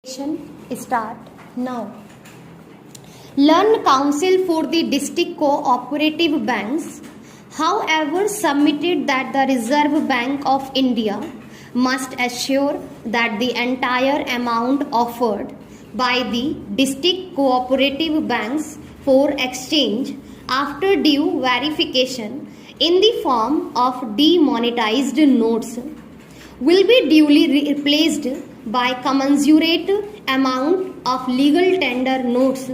Start now. Learn Council for the District Cooperative Banks, however, submitted that the Reserve Bank of India must assure that the entire amount offered by the district cooperative banks for exchange after due verification in the form of demonetized notes will be duly replaced by commensurate amount of legal tender notes.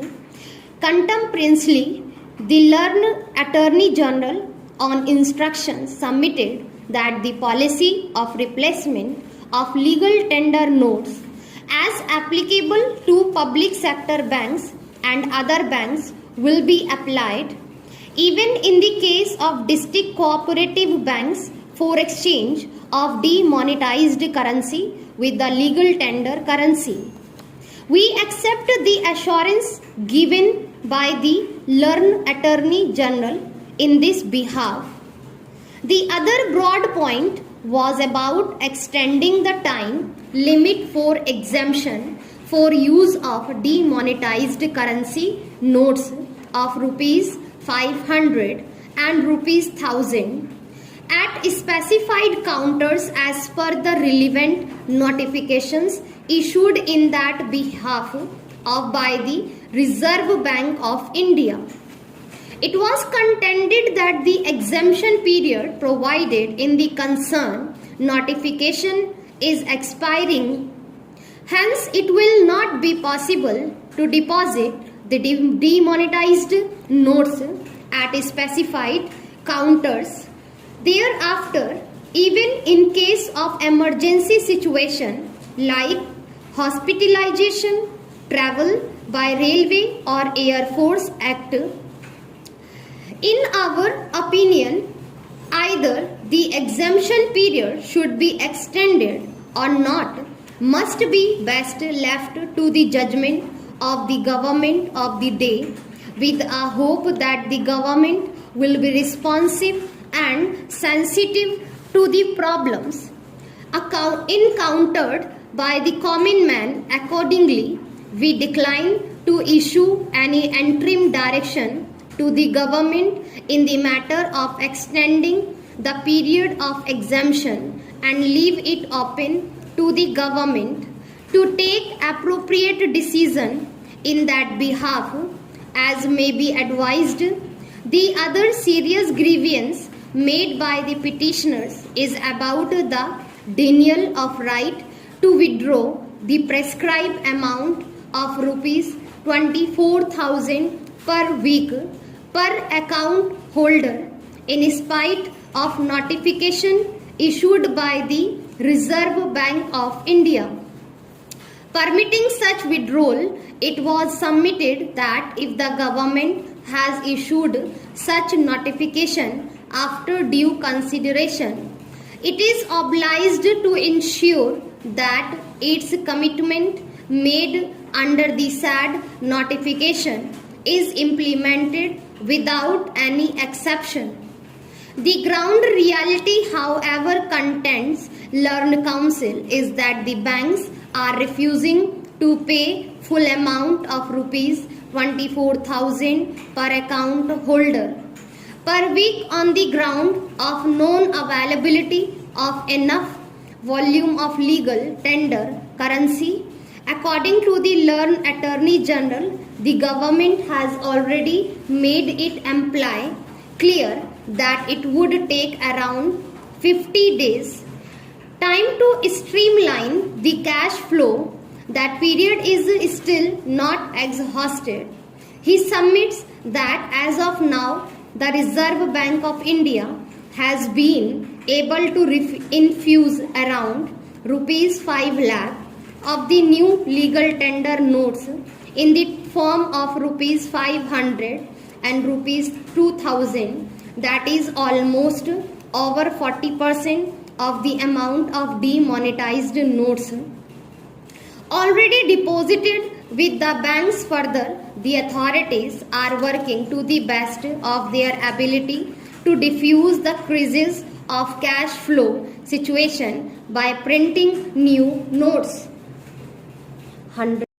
Contemporaneously, the learned Attorney General on instructions submitted that the policy of replacement of legal tender notes as applicable to public sector banks and other banks will be applied even in the case of district cooperative banks for exchange of demonetized currency with the legal tender currency. We accept the assurance given by the learned Attorney General in this behalf. The other broad point was about extending the time limit for exemption for use of demonetized currency notes of rupees 500 and rupees 1000 at specified counters as per the relevant notifications issued in that behalf of by the Reserve Bank of India. It was contended that the exemption period provided in the concerned notification is expiring. Hence, it will not be possible to deposit the demonetized notes at specified counters. Thereafter, even in case of emergency situation like hospitalization, travel by Railway or Air Force Act, in our opinion, either the exemption period should be extended or not must be best left to the judgment of the government of the day, with a hope that the government will be responsive and sensitive to the problems encountered by the common man. Accordingly, we decline to issue any interim direction to the government in the matter of extending the period of exemption and leave it open to the government to take appropriate decision in that behalf as may be advised. The other serious grievance made by the petitioners is about the denial of right to withdraw the prescribed amount of rupees 24,000 per week per account holder in spite of notification issued by the Reserve Bank of India. Permitting such withdrawal, it was submitted that if the government has issued such notification after due consideration, it is obliged to ensure that its commitment made under the said notification is implemented without any exception. The ground reality, however, contends learned counsel is that the banks are refusing to pay full amount of rupees 24,000 per account holder per week on the ground of non-availability of enough volume of legal tender currency. According to the learned Attorney General, the government has already made it imply clear that it would take around 50 days time to streamline the cash flow. That period is still not exhausted. He submits that as of now, the Reserve Bank of India has been able to infuse around rupees 5 lakh of the new legal tender notes in the form of rupees 500 and rupees 2000, that is almost over 40% of the amount of demonetized notes already deposited with the banks. Further, the authorities are working to the best of their ability to diffuse the crisis of cash flow situation by printing new notes. 100